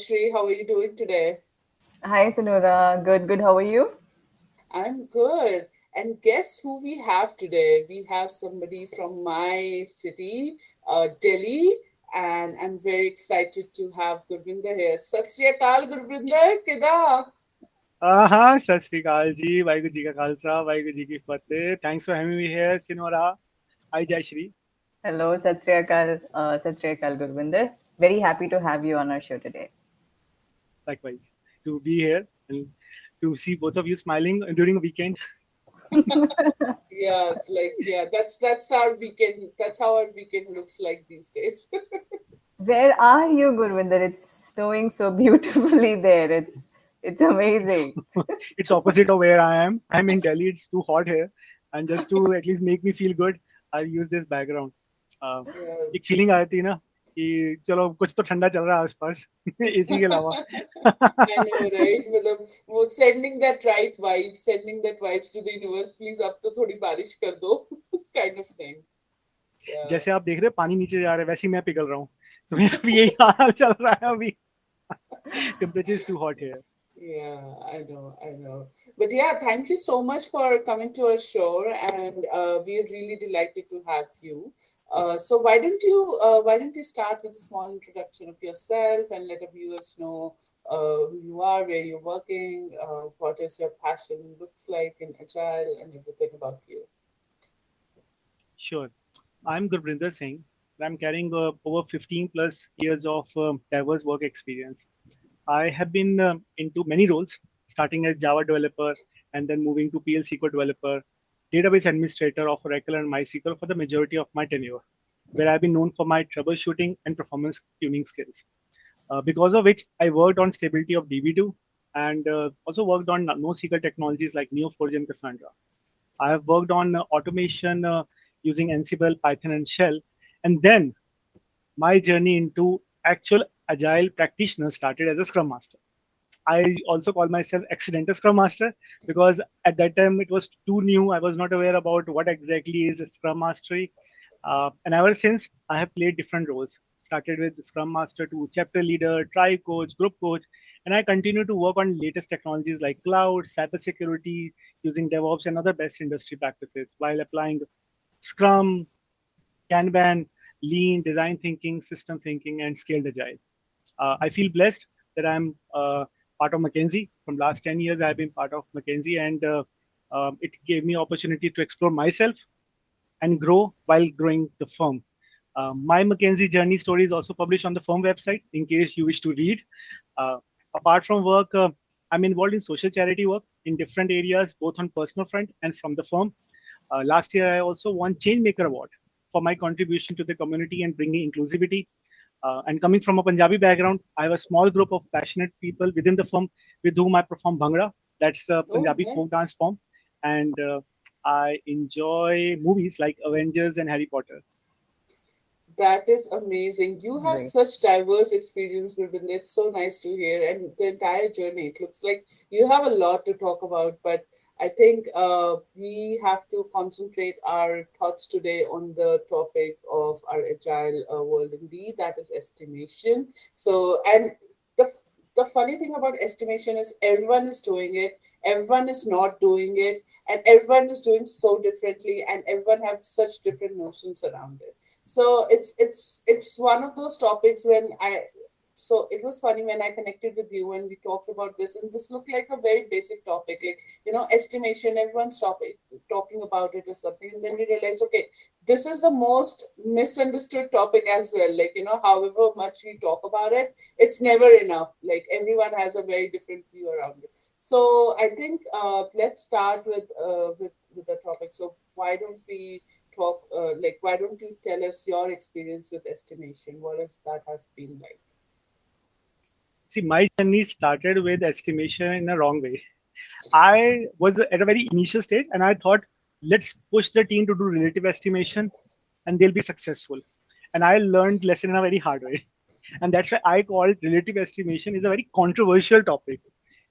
Jayashree. How are you doing today? Hi, Sunora. Good. How are you? I'm good. And guess who we have today? We have somebody from my city, Delhi, and I'm very excited to have Gurvinder here. Sat Sri Akal, Gurvinder, kida? हाँ सत श्री अकाल जी वाहिगुरु जी का खालसा वाहिगुरु जी की फतेह thanks for having me here सिनोरा hi जय Shri Hello, Sat Sri Akal, Gurvinder. Very happy to have you on our show today. likewise to be here and to see both of you smiling during a weekend. That's our weekend. That's how our weekend looks like these days. Where are you, Gurvinder? It's snowing so beautifully there. It's it's amazing. it's opposite of where I am. I'm in Delhi. It's too hot here, and just to at least make me feel good, I'll use this background. Uh, Yeah. एक feeling आ जाती है ना कि चलो कुछ तो ठंडा चल रहा है आसपास एसी के अलावा. I know, right? मतलब वो sending that right vibes, sending that vibes to the universe. Please, अब तो थोड़ी बारिश कर दो, kind of thing. Yeah, जैसे आप देख रहे हो पानी नीचे जा रहा है वैसे ही मैं पिघल रहा हूँ तो मेरा भी यही हाल चल रहा है अभी. Temperature is too hot here. yeah, I know. But yeah, thank you so much for coming to our show, and we're really delighted to have you. So why don't you start with a small introduction of yourself and let the viewers know who you are, where you're working, what is your passion looks like in Agile, and everything about you. Sure. I'm Gurbrinder Singh. I'm carrying over 15 plus years of diverse work experience. I have been into many roles, starting as Java developer and then moving to PL SQL developer, database administrator of Oracle and MySQL for the majority of my tenure, where I've been known for my troubleshooting and performance tuning skills. Because of which I worked on stability of DB2 and also worked on NoSQL technologies like Neo4j and Cassandra. I have worked on automation using Ansible, Python, and Shell. And then my journey into actual agile practitioner started as a Scrum Master. I also call myself accidental Scrum Master because at that time it was too new. I was not aware about what exactly is Scrum Mastery. And ever since, I have played different roles. Started with Scrum Master to chapter leader, tribe coach, group coach, and I continue to work on latest technologies like cloud, cybersecurity, using DevOps and other best industry practices while applying Scrum, Kanban, Lean, design thinking, system thinking, and scaled agile. I feel blessed that I'm part of McKinsey. From last 10 years, I've been part of McKinsey, and it gave me opportunity to explore myself and grow while growing the firm. My McKinsey journey story is also published on the firm website in case you wish to read. Uh, Apart from work, I'm involved in social charity work in different areas, both on personal front and from the firm. Last year, I also won Changemaker Award for my contribution to the community and bringing inclusivity. And coming from a Punjabi background, I have a small group of passionate people within the firm with whom I perform Bhangra. That's the Oh, Punjabi yeah. folk dance form. And I enjoy movies like Avengers and Harry Potter. That is amazing. You have Great. such diverse experience, Gurvinder. It's so nice to hear. And the entire journey, it looks like you have a lot to talk about. But I think we have to concentrate our thoughts today on the topic of our agile world indeed, that is estimation. So, and the the funny thing about estimation is everyone is doing it, everyone is not doing it, and everyone is doing so differently, and everyone have such different notions around it. So it's one of those topics when I so it was funny when I connected with you and we talked about this, and this looked like a very basic topic, like estimation. Everyone's talking about it or something, and then we realized, okay, this is the most misunderstood topic as well. Like however much we talk about it, it's never enough. Like everyone has a very different view around it. So I think let's start with the topic. So why don't we talk like why don't you tell us your experience with estimation, what has that has been like? See, my journey started with estimation in a wrong way. I was at a very initial stage and I thought, let's push the team to do relative estimation and they'll be successful. And I learned lesson in a very hard way. And that's why I call it relative estimation is a very controversial topic.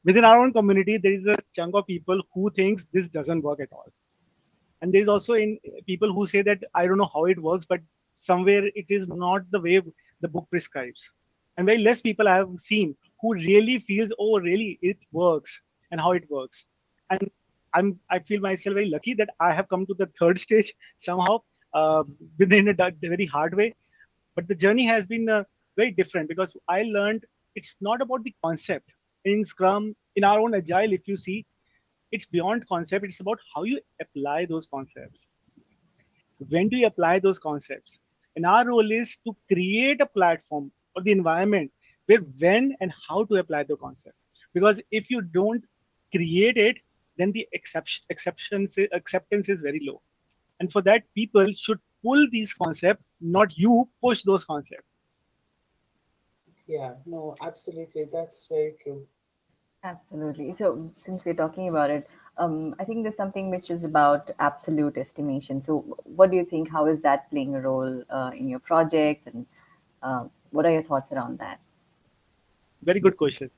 Within our own community, there is a chunk of people who thinks this doesn't work at all. And there's also in people who say that I don't know how it works, but somewhere it is not the way the book prescribes. and very less people I have seen who really feels, oh, really it works and how it works. And I feel myself very lucky that I have come to the third stage somehow, uh, within a very hard way. But the journey has been very different because I learned it's not about the concept in Scrum, in our own Agile. If you see, it's beyond concept. It's about how you apply those concepts. When do you apply those concepts? And our role is to create a platform or the environment where when and how to apply the concept. Because if you don't create it, then the acceptance is very low. And for that, people should pull these concepts, not you push those concepts. Yeah, no, absolutely. That's very true. Absolutely. So, since we're talking about it, I think there's something which is about absolute estimation. So, what do you think? How is that playing a role in your projects, and what are your thoughts around that? Very good question.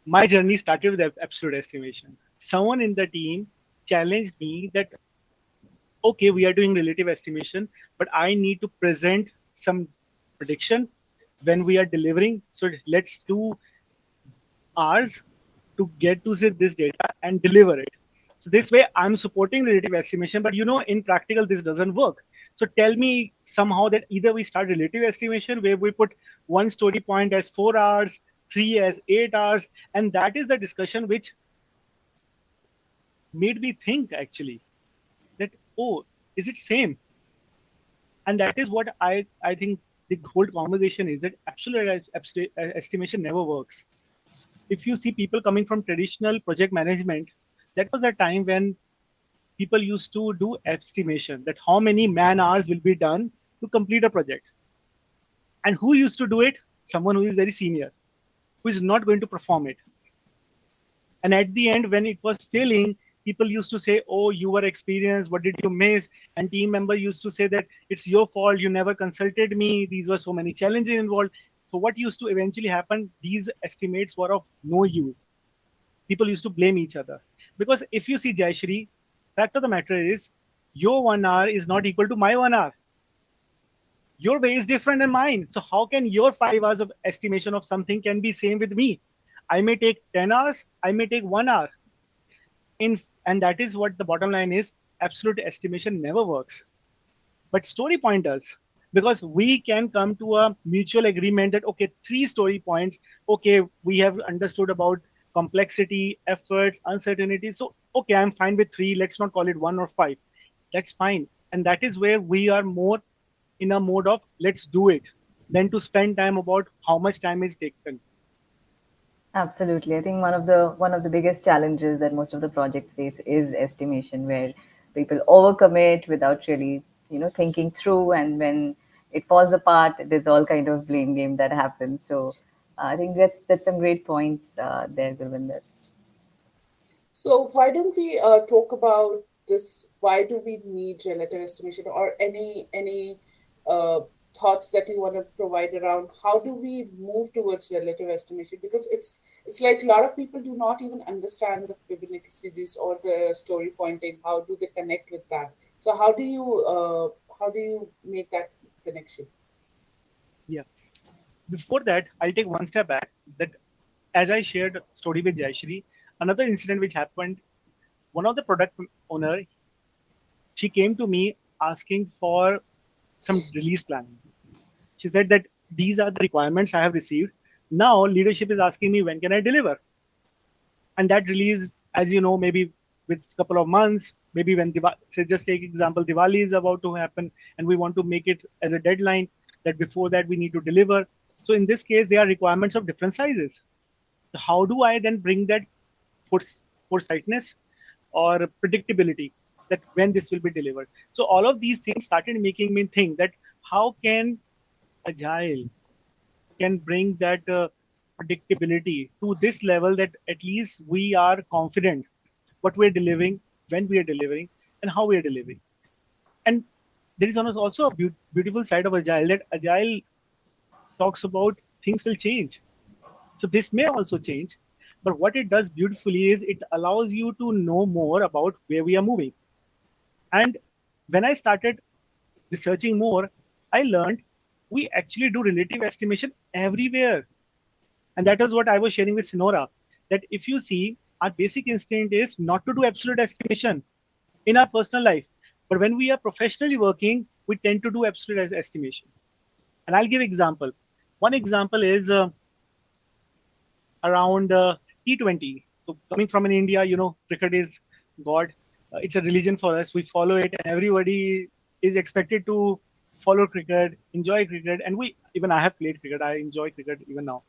My journey started with absolute estimation. Someone in the team challenged me that, okay, we are doing relative estimation, but I need to present some prediction when we are delivering. So let's do hours to get to this data and deliver it. So this way I'm supporting relative estimation, but in practical, this doesn't work. So tell me somehow that either we start relative estimation where we put one story point as 4 hours, three as 8 hours, and that is the discussion which made me think actually that, oh, is it same? And that is what I think the whole conversation is, that absolute estimation never works. If you see people coming from traditional project management, that was a time when people used to do estimation that how many man hours will be done to complete a project. And who used to do it? Someone who is very senior, who is not going to perform it. And at the end, when it was failing, people used to say, oh, you were experienced, what did you miss? And team member used to say that it's your fault, you never consulted me, these were so many challenges involved. So what used to eventually happen, these estimates were of no use. People used to blame each other. Because if you see Jayashri, fact of the matter is, your 1 hour is not equal to my 1 hour. Your way is different than mine. So how can your 5 hours of estimation of something can be same with me? I may take 10 hours, I may take 1 hour. And that is what the bottom line is. Absolute estimation never works. But story point does. Because we can come to a mutual agreement that, okay, 3 story points, okay, we have understood about complexity, efforts, uncertainty. So, okay, I'm fine with three. Let's not call it 1 or 5. That's fine. And that is where we are more in a mode of let's do it than to spend time about how much time is taken. Absolutely. I think one of the biggest challenges that most of the projects face is estimation, where people overcommit without really, thinking through, and when it falls apart, there's all kind of blame game that happens. So I think that's some great points there, Gurvinder. So why don't we talk about this? Why do we need relative estimation, or any uh, thoughts that you want to provide around how do we move towards relative estimation? Because it's like a lot of people do not even understand the Fibonacci series or the story pointing. How do they connect with that? So how do you make that connection? Yeah. Before that, I'll take one step back. That as I shared story with Jayashri, another incident which happened, one of the product owner, she came to me asking for some release planning. She said that these are the requirements I have received. Now leadership is asking me when can I deliver, and that release, as you know, maybe with a couple of months, maybe when say just take example, Diwali is about to happen, and we want to make it as a deadline that before that we need to deliver. So in this case, there are requirements of different sizes. How do I then bring that foresightness or predictability that when this will be delivered? So all of these things started making me think that how can Agile can bring that predictability to this level that at least we are confident what we're delivering, when we are delivering, and how we are delivering. And there is also a beautiful side of Agile, that Agile talks about things will change. So this may also change, but what it does beautifully is it allows you to know more about where we are moving. And when I started researching more, I learned we actually do relative estimation everywhere. And that is what I was sharing with Sinora, that if you see, our basic instinct is not to do absolute estimation in our personal life. But when we are professionally working, we tend to do absolute estimation. And I'll give example. One example is around T20. So coming from in India, cricket is God. It's a religion for us. We follow it, and everybody is expected to follow cricket, enjoy cricket, and even I have played cricket. I enjoy cricket even now.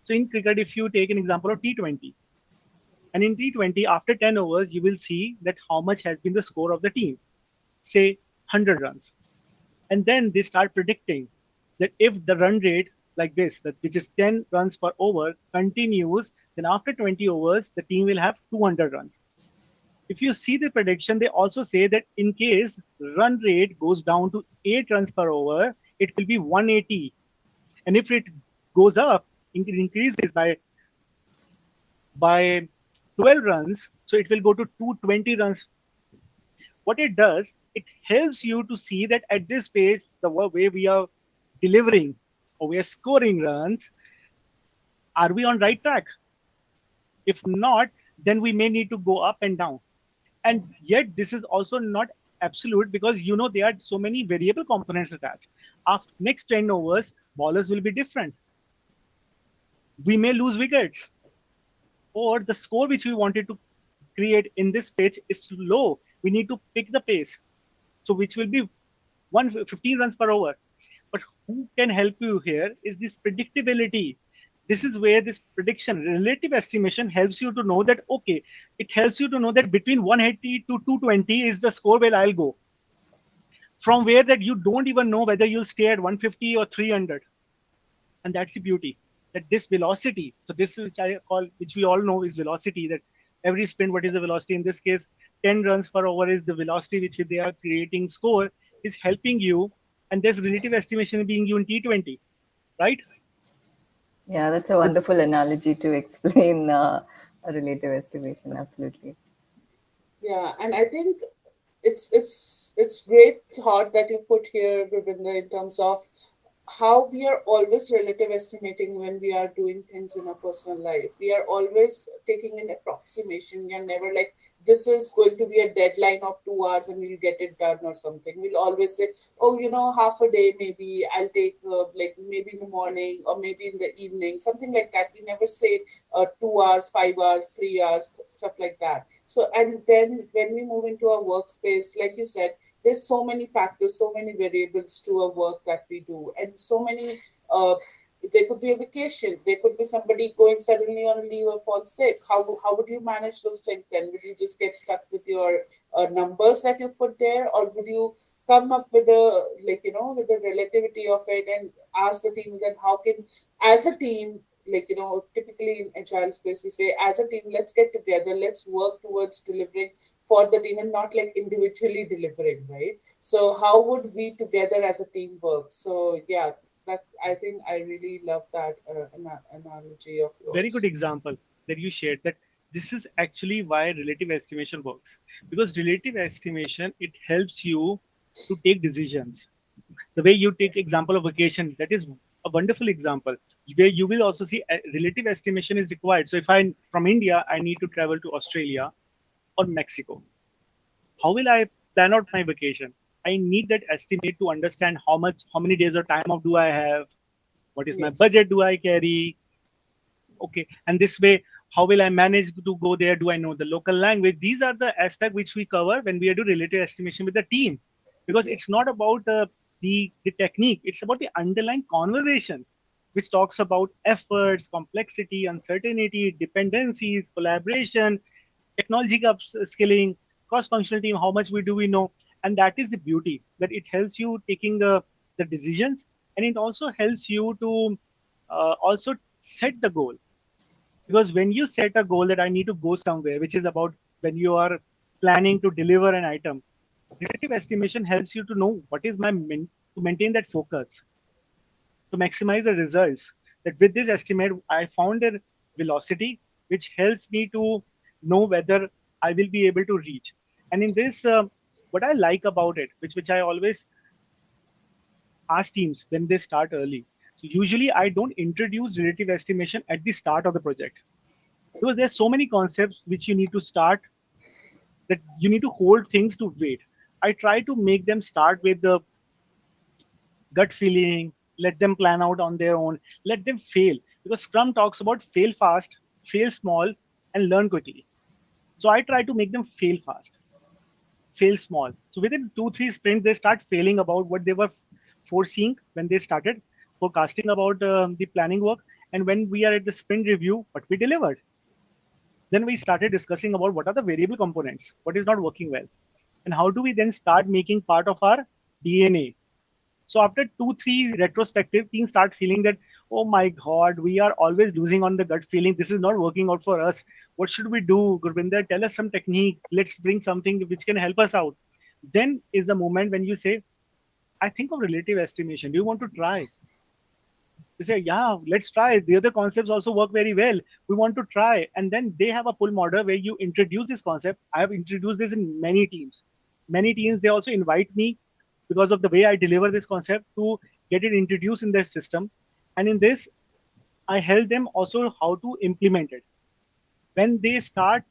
So in cricket, if you take an example of T20, and in T20, after 10 overs, you will see that how much has been the score of the team. Say 100 runs. And then they start predicting that if the run rate like this, that which is 10 runs per over, continues, then after 20 overs, the team will have 200 runs. If you see the prediction, they also say that in case run rate goes down to 8 runs per over, it will be 180. And if it goes up, it increases by 12 runs, so it will go to 220 runs. What it does, it helps you to see that at this pace, the way we are delivering or we are scoring runs, are we on right track? If not, then we may need to go up and down. And yet, this is also not absolute, because there are so many variable components attached. After next 10 overs, bowlers will be different. We may lose wickets, or the score which we wanted to create in this pitch is low. We need to pick the pace, so which will be 115 runs per over. But who can help you here is this predictability. This is where this prediction, relative estimation, helps you to know that, okay, it helps you to know that between 180 to 220 is the score where I'll go. From where that you don't even know whether you'll stay at 150 or 300. And that's the beauty, that this velocity, so this which I call, which we all know is velocity, that every sprint, what is the velocity? In this case, 10 runs per over is the velocity which they are creating score, is helping you. And there's relative estimation being you in T20, right? Yeah, that's a So wonderful analogy to explain a relative estimation. Absolutely. Yeah, and I think it's great thought that you put here, Gurvinder, in terms of how we are always relative estimating when we are doing things in our personal life. We are always taking an approximation. We are never like, this is going to be a deadline of 2 hours and we'll get it done or something. We'll always say, oh, half a day, maybe I'll take like maybe in the morning or maybe in the evening, something like that. We never say 2 hours, 5 hours, 3 hours, stuff like that. So, and then when we move into our workspace, like you said, there's so many factors, so many variables to a work that we do, and so many. There could be a vacation. There could be somebody going suddenly on a leave or fall sick. How would you manage those things then? Would you just get stuck with your numbers that you put there, or would you come up with a with the relativity of it and ask the team that how can, as a team, typically in agile space we say as a team, let's get together, let's work towards delivering for the team and not like individually delivering, right? So how would we together as a team work? So yeah, that I think I really love that analogy of very good yours. example that you shared, that this is actually why relative estimation works, because relative estimation, it helps you to take decisions. The way you take example of vacation, that is a wonderful example, where you will also see relative estimation is required. So if I from India, I need to travel to Australia or Mexico, how will I plan out my vacation? I need that estimate to understand how many days of time off do I have, what is my Yes. budget do I carry. Okay, and this way, how will I manage to go there? Do I know the local language? These are the aspects which we cover when we do relative estimation with the team, because it's Yes. not about the technique, it's about the underlying conversation, which talks about efforts, complexity, uncertainty, dependencies, collaboration, technology skilling, cross-functional team, how much we know. And that is the beauty, that it helps you taking the decisions, and it also helps you to also set the goal. Because when you set a goal that I need to go somewhere, which is about when you are planning to deliver an item, relative estimation helps you to know what is to maintain that focus, to maximize the results. That with this estimate, I found a velocity which helps me to know whether I will be able to reach. And in this, what I like about it, which I always ask teams when they start early. So usually I don't introduce relative estimation at the start of the project because there's so many concepts which you need to start that you need to hold things to wait. I try to make them start with the gut feeling, let them plan out on their own, let them fail. Because Scrum talks about fail fast, fail small, and learn quickly. So I try to make them fail fast, fail small. So within 2, 3 sprints, they start failing about what they were foreseeing when they started, forecasting about the planning work. And when we are at the sprint review, what we delivered. Then we started discussing about what are the variable components, what is not working well, and how do we then start making part of our DNA. So after 2, 3 retrospective, teams start feeling that, oh my God, we are always losing on the gut feeling. This is not working out for us. What should we do? Gurvinder, tell us some technique. Let's bring something which can help us out. Then is the moment when you say, I think of relative estimation. Do you want to try? They say, yeah, let's try. The other concepts also work very well. We want to try. And then they have a pull model where you introduce this concept. I have introduced this in many teams. Many teams, they also invite me because of the way I deliver this concept to get it introduced in their system. And in this, I help them also how to implement it. When they start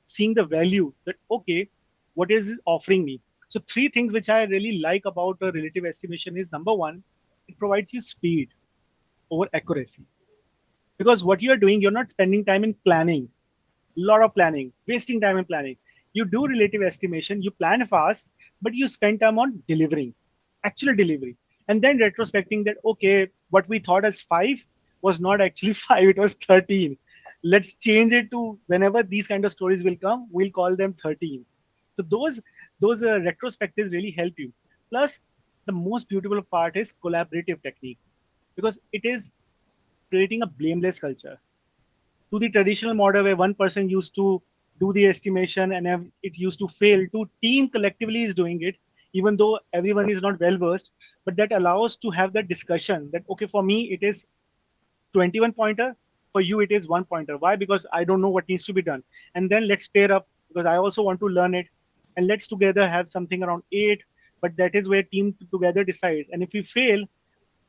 seeing the value that, okay, what is it offering me? So three things which I really like about a relative estimation is number one, it provides you speed over accuracy. Because what you're doing, you're not spending time in planning, a lot of planning, wasting time in planning. You do relative estimation, you plan fast, but you spend time on delivering, actual delivery. And then retrospecting that, okay, what we thought as 5 was not actually 5, it was 13. Let's change it to whenever these kind of stories will come, we'll call them 13. So those retrospectives really help you. Plus, the most beautiful part is collaborative technique because it is creating a blameless culture to the traditional model where one person used to do the estimation and it used to fail to team collectively is doing it even though everyone is not well versed, but that allows to have that discussion that okay, for me it is 21 pointer, for you it is 1 pointer. Why? Because I don't know what needs to be done. And then let's pair up because I also want to learn it, and let's together have something around 8. But that is where team together decides, and if we fail,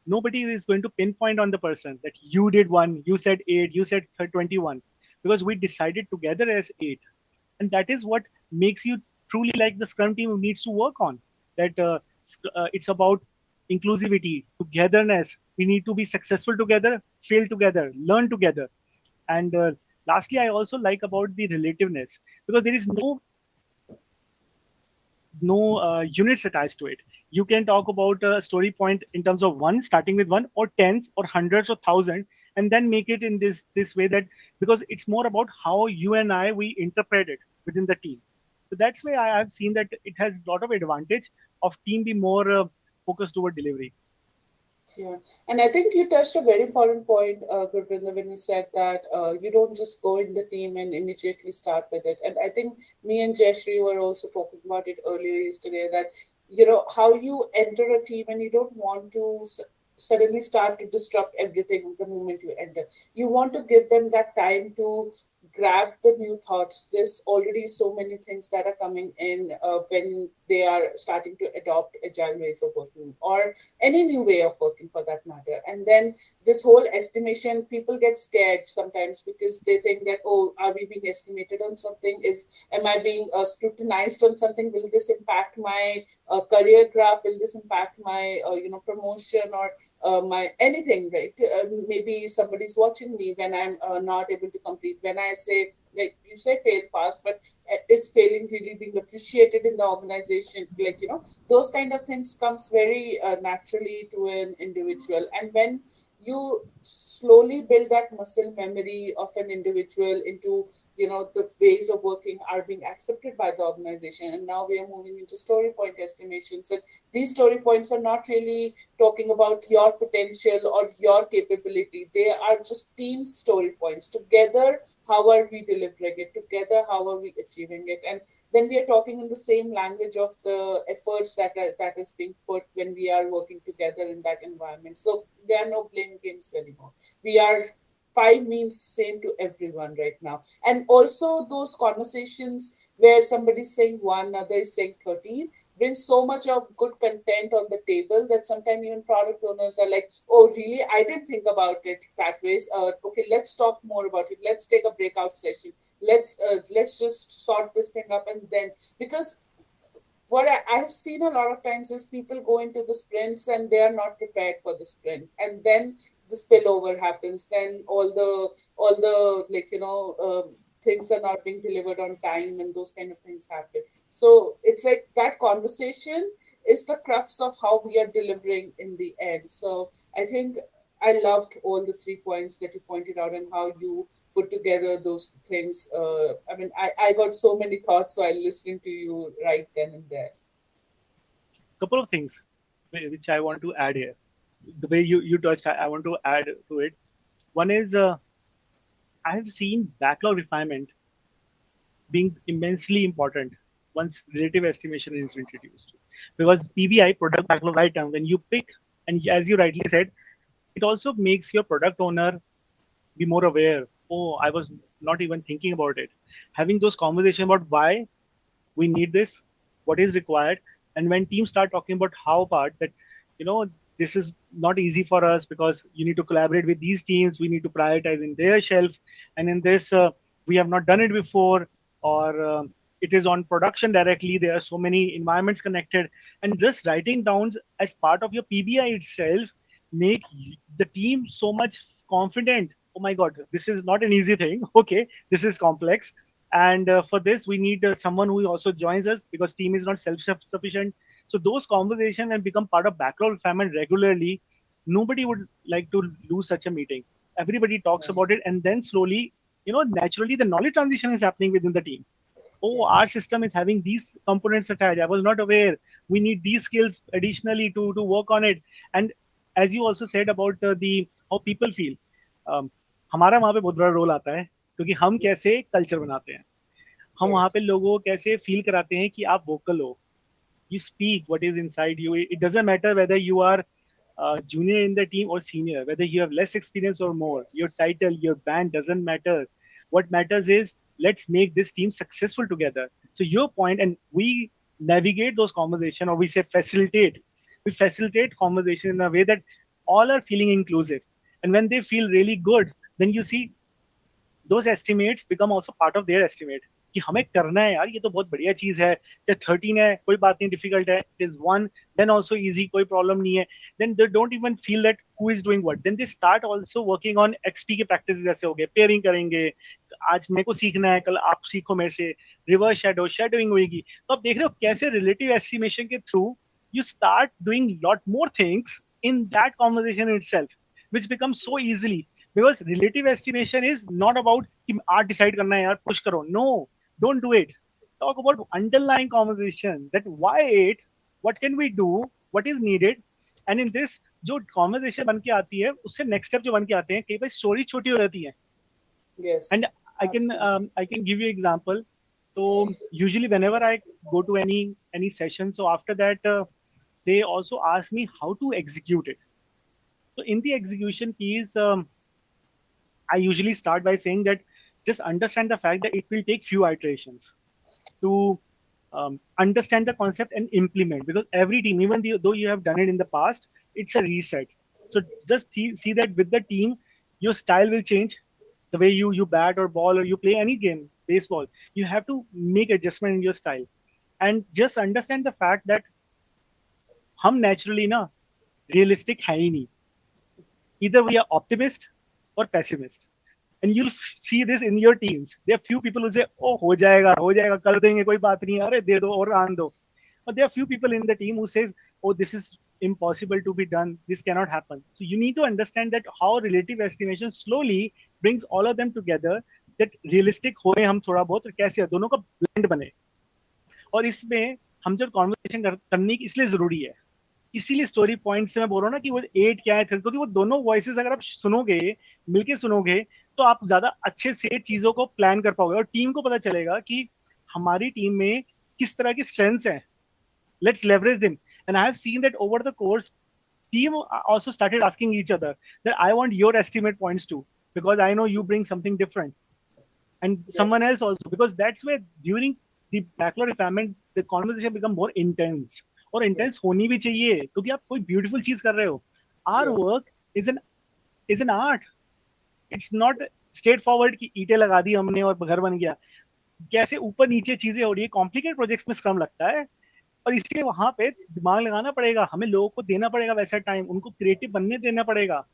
nobody is going to pinpoint on the person that you did 1, you said 8, you said 21, because we decided together as 8. And that is what makes you truly like the Scrum team needs to work on. That it's about inclusivity, togetherness. We need to be successful together, fail together, learn together. And lastly, I also like about the relativeness because there is no units attached to it. You can talk about a story point in terms of one, starting with one, or tens, or hundreds, or thousands, and then make it in this way that because it's more about how you and I we interpret it within the team. So that's why I have seen that it has a lot of advantage of team be more focused toward delivery. Yeah, and I think you touched a very important point, Gurvinder, when you said that you don't just go in the team and immediately start with it. And I think me and Jeshri were also talking about it earlier yesterday that, how you enter a team and you don't want to suddenly start to disrupt everything the moment you enter. You want to give them that time to grab the new thoughts. There's already so many things that are coming in when they are starting to adopt agile ways of working, or any new way of working for that matter. And then this whole estimation, people get scared sometimes because they think that, oh, are we being estimated on something? Am I being scrutinized on something? Will this impact my career graph? Will this impact my promotion, or my anything, right? Maybe somebody's watching me when I'm not able to complete. When I say, like you say, fail fast, but is failing really being appreciated in the organization? Those kind of things comes very naturally to an individual. And when you slowly build that muscle memory of an individual into, the ways of working are being accepted by the organization, and now we are moving into story point estimations. And these story points are not really talking about your potential or your capability. They are just team story points. Together, how are we delivering it? Together, how are we achieving it? And then we are talking in the same language of the efforts that is being put when we are working together in that environment. So there are no blame games anymore. We are 5 means same to everyone right now. And also those conversations where somebody's saying one, other is saying 13, brings so much of good content on the table that sometimes even product owners are like, oh really, I didn't think about it that way. Okay, let's talk more about it, let's take a breakout session, let's just sort this thing up. And then, because what I have seen a lot of times is people go into the sprints and they are not prepared for the sprint, and then the spillover happens. Then all the like things are not being delivered on time, and those kind of things happen. So it's like that conversation is the crux of how we are delivering in the end. So I think I loved all the 3 points that you pointed out and how you put together those things. I mean, I got so many thoughts while listening to you right then and there. Couple of things which I want to add here. The way you touched, I want to add to it. One is I have seen backlog refinement being immensely important once relative estimation is introduced. Because PBI, product backlog item, when you pick, and as you rightly said, it also makes your product owner be more aware. Oh, I was not even thinking about it. Having those conversations about why we need this, what is required, and when teams start talking about how part that, you know, this is not easy for us because you need to collaborate with these teams, we need to prioritize in their shelf, and in this we have not done it before, or it is on production directly, there are so many environments connected, and just writing down as part of your PBI itself make the team so much confident. Oh my god, this is not an easy thing. Okay, this is complex, and for this we need someone who also joins us because team is not self-sufficient. So those conversations have become part of backlog refinement regularly. Nobody would like to lose such a meeting. Everybody talks about it, and then slowly, naturally the knowledge transition is happening within the team. Oh, our Yes. system is having these components attached, I was not aware, we need these skills additionally to work on it. And as you also said about the how people feel, हमारा वहाँ पे बहुत बड़ा role आता है, क्योंकि हम कैसे कल्चर बनाते हैं, हम Yes. वहाँ पे लोगों को कैसे फील कराते हैं कि आप वोकल हो, you speak what is inside you. It doesn't matter whether you are junior in the team or senior, whether you have less experience or more. Your Yes. title, your band doesn't matter. What matters is let's make this team successful together. So your point, and we navigate those conversations, or we say facilitate. We facilitate conversation in a way that all are feeling inclusive. And when they feel really good, then you see those estimates become also part of their estimate कि हमें करना है यार, ये तो बहुत बढ़िया चीज है, या 13 है कोई बात नहीं, डिफिकल्ट है, it is 1 then also easy, कोई प्रॉब्लम नहीं है, then they don't even feel that who is doing what, then they start also working on XP के प्रैक्टिस, जैसे हो गए पेयरिंग करेंगे, आज मेरे को सीखना है, कल आप सीखो मेरे से, रिवर्स शेडोइंग होगी। तो आप देख रहे हो कैसे रिलेटिव एस्टिमेशन के through you start doing lot more things in that conversation itself, which becomes so easily, because relative estimation is not about कि आज decide करना है यार push करो, no, don't do it. Talk about underlying conversation, that why it, what can we do, what is needed, and in this जो conversation बन के आती है उससे next step जो बन के आते हैं, कई बार story छोटी हो जाती है, and Yes. Absolutely. I can give you example. So usually whenever I go to any session, so after that they also ask me how to execute it. So in the execution piece, I usually start by saying that just understand the fact that it will take few iterations to understand the concept and implement, because every team, even though you have done it in the past, it's a reset. So just see that with the team, your style will change. The way you bat or ball or you play any game, baseball, you have to make adjustment in your style, and just understand the fact that हम naturally ना realistic है ही नहीं. Either we are optimist or pessimist, and you'll see this in your teams. There are few people who say, oh हो जाएगा कर देंगे कोई बात नहीं, अरे दे दो और आन दो. But there are few people in the team who says, oh, this is impossible to be done, this cannot happen. So you need to understand that how relative estimation slowly brings all of them together, that realistic हो हम थोड़ा बहुत, और कैसे दोनों का blend बने. और इसमें हम जब कॉन्वर्सेशन करने की इसलिए जरूरी है, इसीलिए स्टोरी पॉइंट से मैं बोल रहा हूँ ना कि वो 8 क्या है, क्योंकि वो दोनों वॉइसेस अगर आप सुनोगे, मिलके सुनोगे, तो आप ज्यादा अच्छे से चीजों को प्लान कर पाओगे, और टीम को पता चलेगा कि हमारी टीम में किस तरह की स्ट्रेंथ्स हैं, let's leverage them. And I have seen that over the course, team also started asking each other that I want your estimate points too, because I know you bring something different, and someone Yes. else also, because that's where during the backlog refinement the conversation become more intense. और intense Yes. होनी भी चाहिए क्योंकि आप कोई beautiful चीज कर रहे हो. Our Yes. work is an art. It's not straight forward कि ईंटें लगा दी हमने और घर बन गया. कैसे ऊपर नीचे चीजें हो रही है, कॉम्प्लिकेट प्रोजेक्ट्स में स्क्रम लगता है. और इसलिए वहां पे दिमाग लगाना पड़ेगा, हमें लोगों को देना पड़ेगा वैसा टाइम, उनको क्रिएटिव बनने देना पड़ेगा.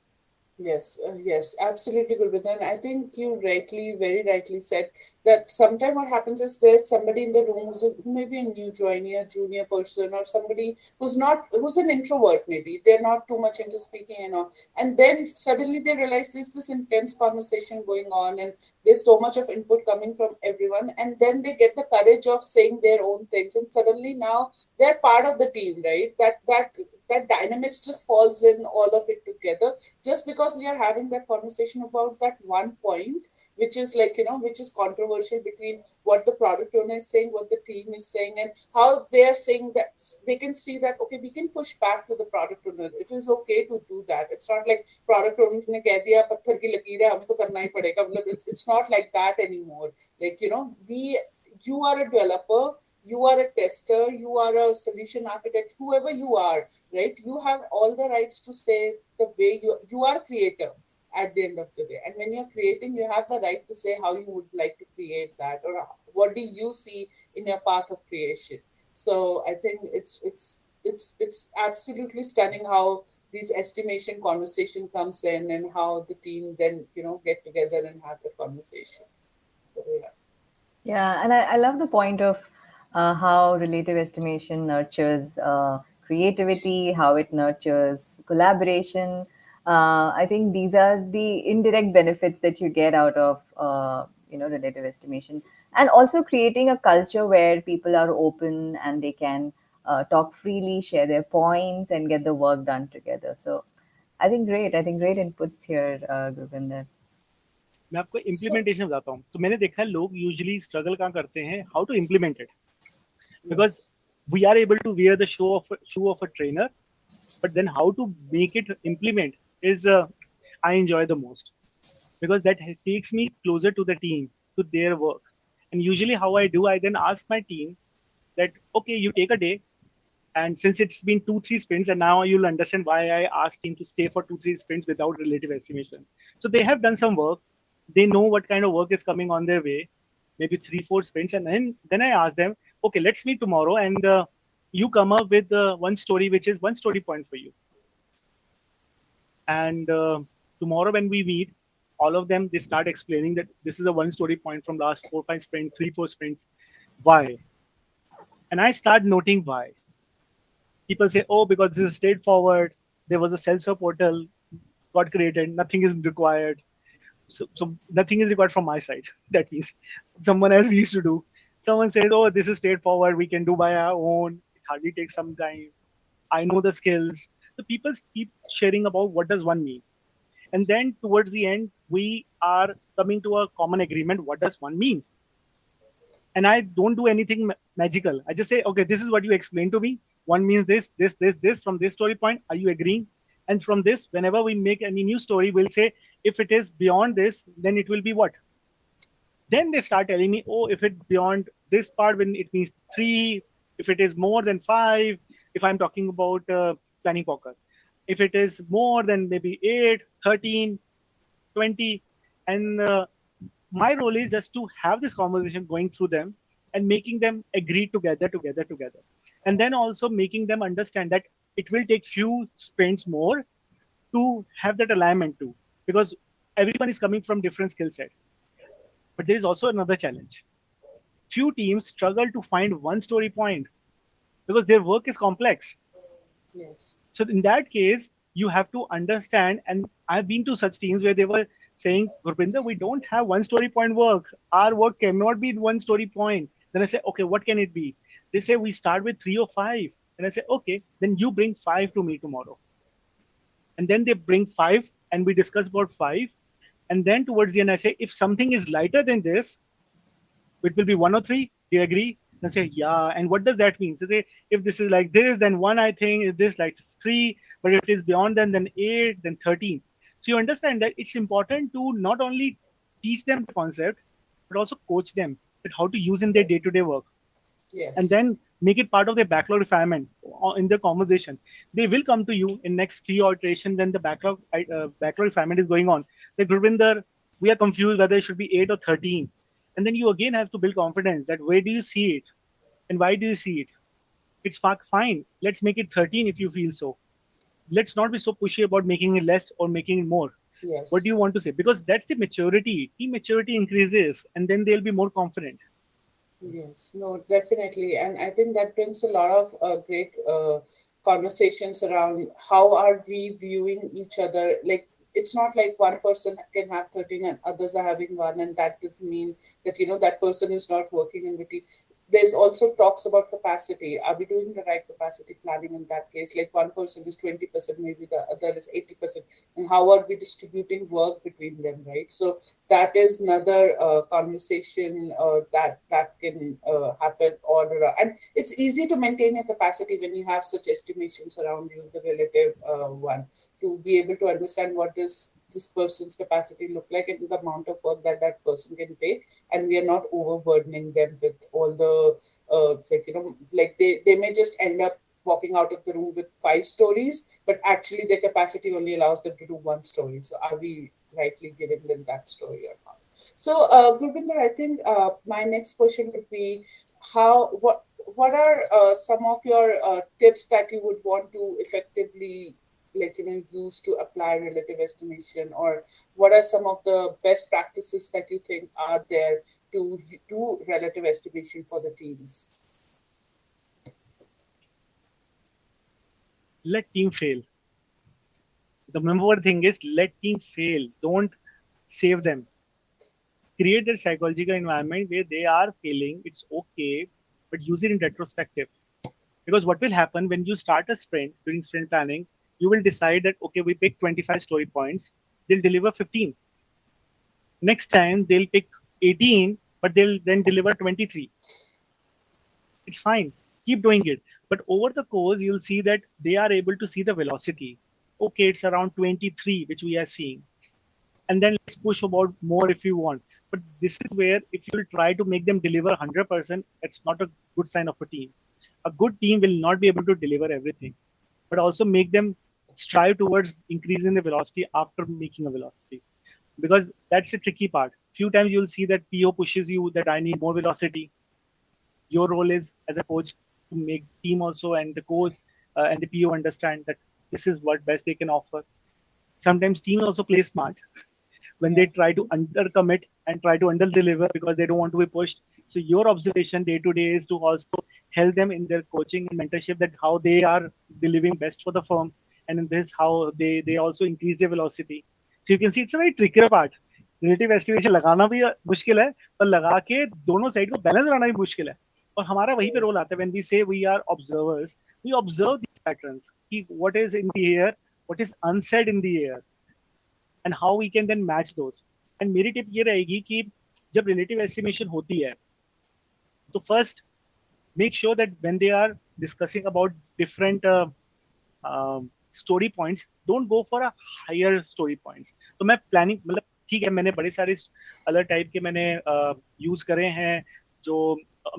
Yes, yes, absolutely, Gurbrinder. And I think you rightly, very rightly said that sometimes what happens is there's somebody in the room who may be a new joinee, a junior person, or somebody who's an introvert, maybe. They're not too much into speaking and all. And then suddenly they realize there's this intense conversation going on and there's so much of input coming from everyone. And then they get the courage of saying their own things. And suddenly now they're part of the team, right? That dynamics just falls in all of it together just because we are having that conversation about that one point which is like which is controversial between what the product owner is saying, what the team is saying, and how they are saying that they can see that okay, we can push back to the product owner. It is okay to do that. It's not like product owner ने कह दिया पत्थर की लकीर है हमें तो करना ही पड़ेगा. मतलब it's not like that anymore. Like you are a developer, you are a tester, you are a solution architect, whoever you are, right? You have all the rights to say the way you are a creator at the end of the day. And when you're creating, you have the right to say how you would like to create that, or what do you see in your path of creation. So I think it's absolutely stunning how these estimation conversation comes in and how the team then get together and have the conversation. So, yeah. Yeah, and I love the point of how relative estimation nurtures creativity, how it nurtures collaboration. I think these are the indirect benefits that you get out of relative estimation, and also creating a culture where people are open and they can talk freely, share their points, and get the work done together. So, I think great. I think great inputs here, Gurvinder. मैं आपको So implementation बताता हूँ. तो मैंने देखा है लोग usually struggle कहाँ करते हैं, how to implement it. Because yes, we are able to wear the shoe of a trainer, but then how to make it implement is I enjoy the most, because that takes me closer to the team, to their work. And usually how I do, I then ask my team that okay, you take a day, and since it's been 2-3 sprints, and now you'll understand why I asked him to stay for 2-3 sprints without relative estimation. So they have done some work, they know what kind of work is coming on their way, maybe 3-4 sprints, and then I ask them, okay, let's meet tomorrow, and you come up with one story which is one story point for you. And tomorrow when we meet, all of them, they start explaining that this is a one story point from last 4-5 sprints, 3-4 sprints. Why? And I start noting why. People say, oh, because this is straightforward. There was a self-serve portal got created. Nothing is required. So nothing is required from my side. That means someone else used to do. Someone said, oh, this is straightforward. We can do by our own. It hardly takes some time. I know the skills. The people keep sharing about what does one mean. And then towards the end, we are coming to a common agreement. What does one mean? And I don't do anything magical. I just say, okay, this is what you explained to me. One means this from this story point. Are you agreeing? And from this, whenever we make any new story, we'll say, if it is beyond this, then it will be what? Then they start telling me, oh, if it beyond this part, when it means 3, if it is more than 5, if I'm talking about planning poker, if it is more than maybe 8, 13, 20, and my role is just to have this conversation going through them and making them agree together, and then also making them understand that it will take few sprints more to have that alignment too, because everyone is coming from different skill set. But there is also another challenge. Few teams struggle to find one story point because their work is complex. yes, So in that case, you have to understand, and I've been to such teams where they were saying, Gurbinder, we don't have one story point work. Our work cannot be one story point. Then I say, okay, what can it be? They say we start with 3 or 5. And I say, okay, then you bring 5 to me tomorrow. And then they bring 5 and we discuss about 5. And then towards the end, I say, if something is lighter than this, it will be 1 or 3. Do you agree? And say, yeah. And what does that mean? So they, if this is like this, then 1, I think, is this like 3. But if it is beyond then 8, then 13. So you understand that it's important to not only teach them the concept, but also coach them that how to use in their yes, day-to-day work. and Yes. then make it part of their backlog refinement or in their conversation. They will come to you in next few iteration when the backlog refinement is going on. Like, Gurvinder, we are confused whether it should be 8 or 13. And then you again have to build confidence that where do you see it and why do you see it? It's fine. Let's make it 13 if you feel so. Let's not be so pushy about making it less or making it more. What Yes. do you want to say? Because that's the maturity. Team maturity increases, and then they'll be more confident. Yes, no, definitely. And I think that brings a lot of great conversations around how are we viewing each other. Like, it's not like one person can have 13 and others are having one, and that doesn't mean that, that person is not working in the team. There's also talks about capacity. Are we doing the right capacity planning in that case? Like, one person is 20%, maybe the other is 80%. And how are we distributing work between them, right? So, that is another conversation that can happen all around. And it's easy to maintain your capacity when you have such estimations around you, the relative one, to be able to understand what does this person's capacity look like and the amount of work that that person can take, and we are not overburdening them with all the like they may just end up walking out of the room with 5 stories, but actually their capacity only allows them to do one story. So are we rightly giving them that story or not? So, Gurvinder, I think my next question would be how what are some of your tips that you would want to effectively use to apply relative estimation, or what are some of the best practices that you think are there to do relative estimation for the teams? Let team fail. The number one thing is let team fail. Don't save them. Create their psychological environment where they are failing. It's okay, but use it in retrospective. Because what will happen when you start a sprint during sprint planning, you will decide that okay, we pick 25 story points. They'll deliver 15. Next time they'll pick 18, but they'll then deliver 23. It's fine. Keep doing it. But over the course, you'll see that they are able to see the velocity. Okay, it's around 23, which we are seeing. And then let's push about more if you want. But this is where if you try to make them deliver 100%, it's not a good sign of a team. A good team will not be able to deliver everything, but also make them strive towards increasing the velocity after making a velocity. Because that's the tricky part. Few times you'll see that PO pushes you that I need more velocity. Your role is as a coach to make team also and the coach and the PO understand that this is what best they can offer. Sometimes team also play smart when Yeah. they try to undercommit and try to underdeliver because they don't want to be pushed. So your observation day to day is to also help them in their coaching and mentorship that how they are delivering best for the firm, and in this how they also increase their velocity. So you can see it's a very trickier part. Relative estimation लगाना भी मुश्किल है और लगा के दोनों side को balance बनाना भी मुश्किल है और हमारा वहीं पे Right. रोल आता है when we say we are observers we observe these patterns कि what is in the air what is unsaid in the air and how we can then match those and मेरी tip ये रहेगी कि जब relative estimation होती है तो first make sure that when they are discussing about different story points, don't go for a higher story points. तो मैं प्लानिंग मतलब ठीक है मैंने बड़े सारे अलग टाइप के मैंने यूज करे हैं जो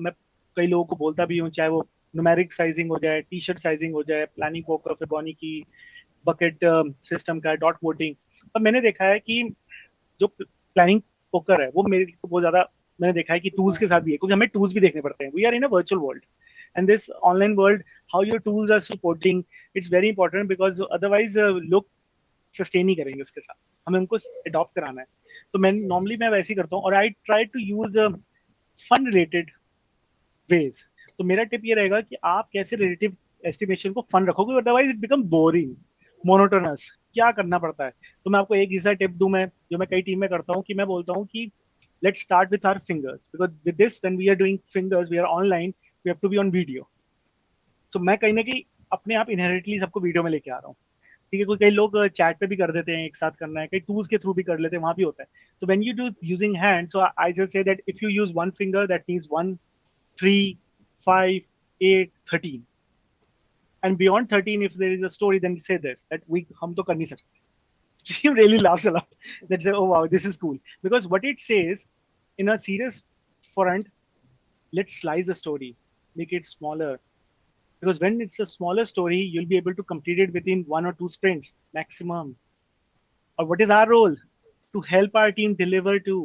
मैं कई लोगों को बोलता भी हूँ चाहे वो न्यूमेरिक साइजिंग हो जाए टी शर्ट साइजिंग हो जाए प्लानिंग पोकर फिबोनाची की बकेट सिस्टम का डॉट वोटिंग अब मैंने देखा है कि जो प्लानिंग पोकर है वो मेरे को बहुत ज्यादा मैंने देखा है कि टूल्स Yeah. के साथ भी है क्योंकि हमें टूल्स भी देखने पड़ते हैं we are in a virtual world and this online world how your tools are supporting it's very important because otherwise लोग सस्टेन नहीं करेंगे उसके साथ हमें उनको अडॉप्ट कराना है तो मैं नॉर्मली Yes. मैं वैसे ही करता हूँ और I try to use fun related ways तो मेरा टिप ये रहेगा कि आप कैसे रिलेटिव एस्टिमेशन को फन रखोगे otherwise it become boring monotonous क्या करना पड़ता है तो मैं आपको एक ऐसा टिप दूं मैं जो मैं कई टीम में करता हूँ कि मैं बोलता हूँ कि let's start with our fingers because with this when we are doing fingers we are online we have to be on video so मैं कहीं ना कहीं अपने आप इनहेरिटली सबको वीडियो में लेके आ रहा हूँ ठीक है कोई कई लोग चैट पे भी कर देते हैं एक साथ करना है कई टूल्स के थ्रू भी कर लेते हैं वहां भी होता है तो when you do using hand so I just say that if you use one finger that means 1 3 5 8 13 and beyond 13 if there is a story then say this that we हम तो कर नहीं सकते she really laughs a lot. That say, oh wow, this is cool. Because what it says in a serious front, let's slice the story. make it smaller. Because when it's a smaller story, you'll be able to complete it within 1 or 2 sprints maximum. Or what is our role? To help our team deliver to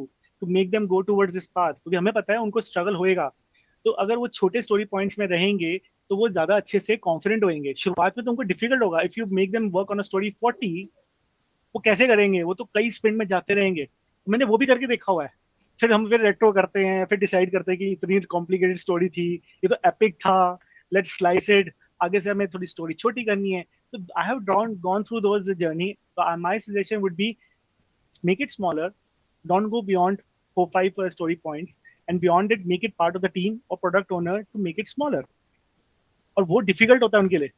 make them go towards this path. क्योंकि हमें पता है उनको struggle होएगा. तो अगर वो छोटे स्टोरी पॉइंट्स में रहेंगे तो वो ज्यादा अच्छे से कॉन्फिडेंट होंगे. शुरुआत में तो उनको डिफिकल्ट होगा. If you make them work on a story 40, वो कैसे करेंगे? वो तो कई स्प्रिंट में जाते रहेंगे. मैंने वो भी करके देखा हुआ है. फिर रेट्रो करते हैं, फिर डिसाइड करते हैं कि इतनी कॉम्प्लिकेटेड स्टोरी थी, ये तो एपिक था, लेट्स स्लाइस इट, आगे से हमें थोड़ी स्टोरी छोटी करनी है. तो I have gone through those journey. My suggestion would be make it smaller, don't go beyond 4 5 story points, and beyond it make it part of the team or product owner to make it smaller. और वो difficult होता है उनके लिए.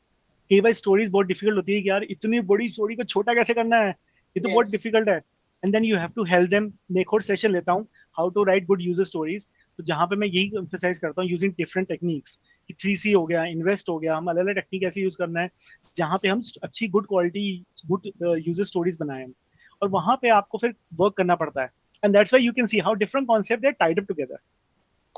कई बार stories बहुत difficult होती है कि यार इतनी बड़ी स्टोरी को छोटा कैसे करना है, ये तो बहुत Yes. डिफिकल्ट है. And then you have to help them. मैं एक और सेशन लेता हूँ, how to write good user stories. तो जहाँ पे मैं यही एम्फेसाइज करता हूँ, यूजिंग डिफरेंट टेक्निक्स, कि 3C हो गया, इन्वेस्ट हो गया, हम अलग अलग टेक्निक ऐसे यूज करना है जहाँ पे हम अच्छी good quality good user stories बनाए. और वहां पे आपको फिर वर्क करना पड़ता है. And that's why you can see how different concept they are tied up together.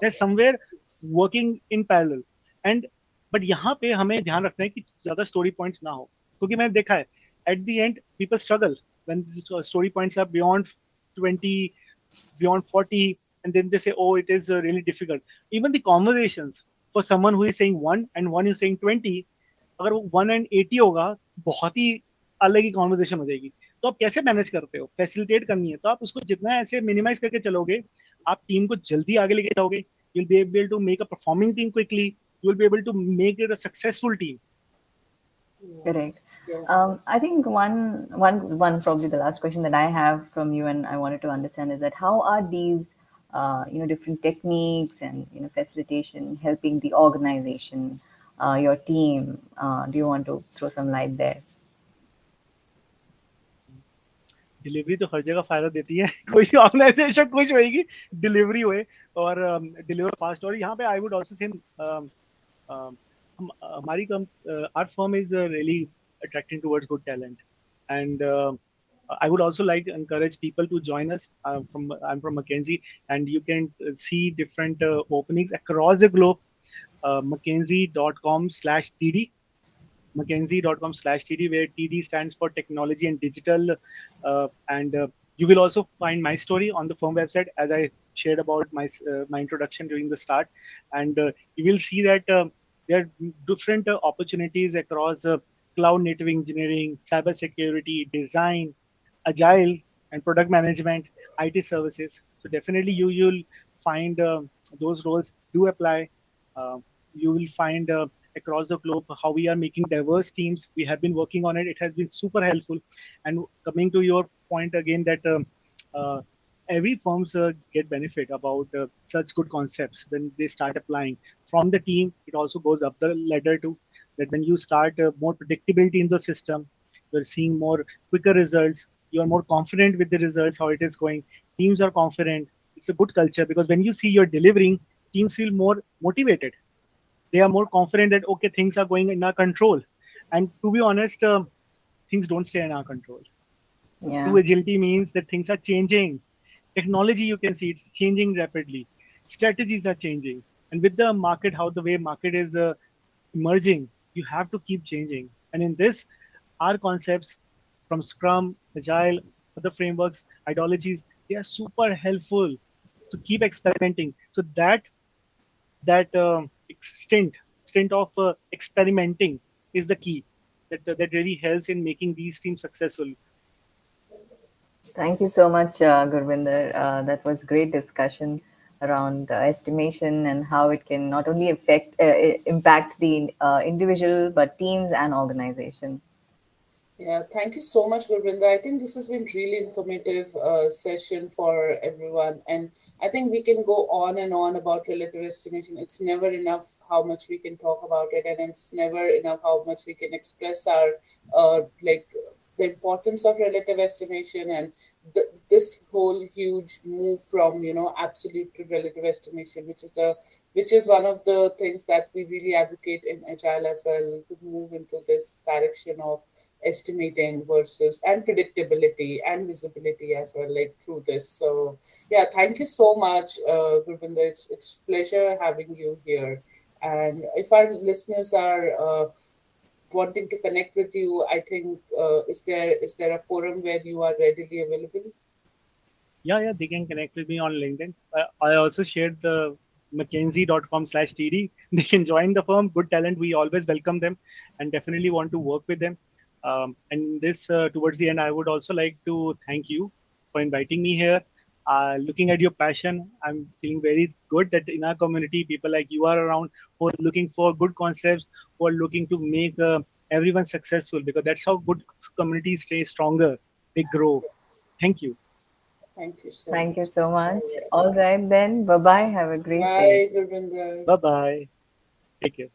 They somewhere working in parallel. And but यहाँ पे हमें ध्यान रखना है कि ज्यादा स्टोरी पॉइंट्स ना हो, क्योंकि मैंने देखा है at the end people struggle when story points are beyond 20, beyond 40, and then they say, oh, it is really difficult. Even the conversations for someone who is saying 1 and one is saying 20, अगर वो 1 and 80 होगा, बहुत ही अलग ही conversation हो जाएगी. तो आप कैसे मैनेज करते हो? फैसिलिटेट करनी है तो आप उसको जितना ऐसे मिनिमाइज करके चलोगे, आप टीम को जल्दी आगे लेके जाओगे. You will be able to make a performing team quickly. You will be able to make it a successful team. Yeah. Correct. Yeah. I think one probably the last question that I have from you, and I wanted to understand, is that how are these different techniques and facilitation helping the organization, your team? Do you want to throw some light there? Delivery तो हर जगह फायदा देती है. कोई भी organisation खुश होएगी delivery हुए और डिलीवर फास्ट. और यहाँ पे आई वुड आल्सो से हमारी our firm is really attracting towards good talent, and I would also like to encourage people to join us. I'm from McKinsey, and you can see different openings across the globe. McKinsey.com/td, mckinsey.com/td, where TD stands for technology and digital. And you will also find my story on the firm website, as I shared about my introduction during the start. And you will see that there are different opportunities across cloud native engineering, cyber security, design, agile, and product management, IT services. So definitely you'll find those roles. Do apply. Uh, you will find across the globe how we are making diverse teams. We have been working on it. It has been super helpful. And coming to your point again, that uh, every firms get benefit about such good concepts when they start applying from the team. It also goes up the ladder too. That when you start more predictability in the system, you're seeing more quicker results. You're more confident with the results, how it is going. Teams are confident. It's a good culture, because when you see you're delivering, teams feel more motivated. They are more confident that okay, things are going in our control. And to be honest, things don't stay in our control. Yeah. True agility means that things are changing. Technology, you can see it's changing rapidly. Strategies are changing, and with the market, how the way market is emerging, you have to keep changing. And in this, our concepts from Scrum, Agile, other frameworks, ideologies, they are super helpful to keep experimenting. So that stint of experimenting is the key that really helps in making these teams successful. Thank you so much, Gurvinder. That was great discussion around estimation and how it can not only impact the individual but teams and organization. Yeah, thank you so much, Gurbrinder. I think this has been really informative session for everyone, and I think we can go on and on about relative estimation. It's never enough how much we can talk about it, and it's never enough how much we can express our like the importance of relative estimation and this whole huge move from absolute to relative estimation, which is one of the things that we really advocate in Agile as well, to move into this direction of estimating versus and predictability and visibility as well, like through this. So yeah, thank you so much, Gurvinder. It's pleasure having you here. And if our listeners are wanting to connect with you, I think is there a forum where you are readily available? Yeah, yeah, they can connect with me on LinkedIn. I also shared the McKinsey.com/TD. They can join the firm. Good talent. We always welcome them and definitely want to work with them. And this, towards the end, I would also like to thank you for inviting me here. Looking at your passion, I'm feeling very good that in our community, people like you are around who are looking for good concepts, who are looking to make everyone successful because that's how good communities stay stronger. They grow. Yes. Thank you. Thank you so Thank you much. so All much. right. All right, then. Bye bye. Have a great day. Bye, Gurvinder. Bye bye. Take care.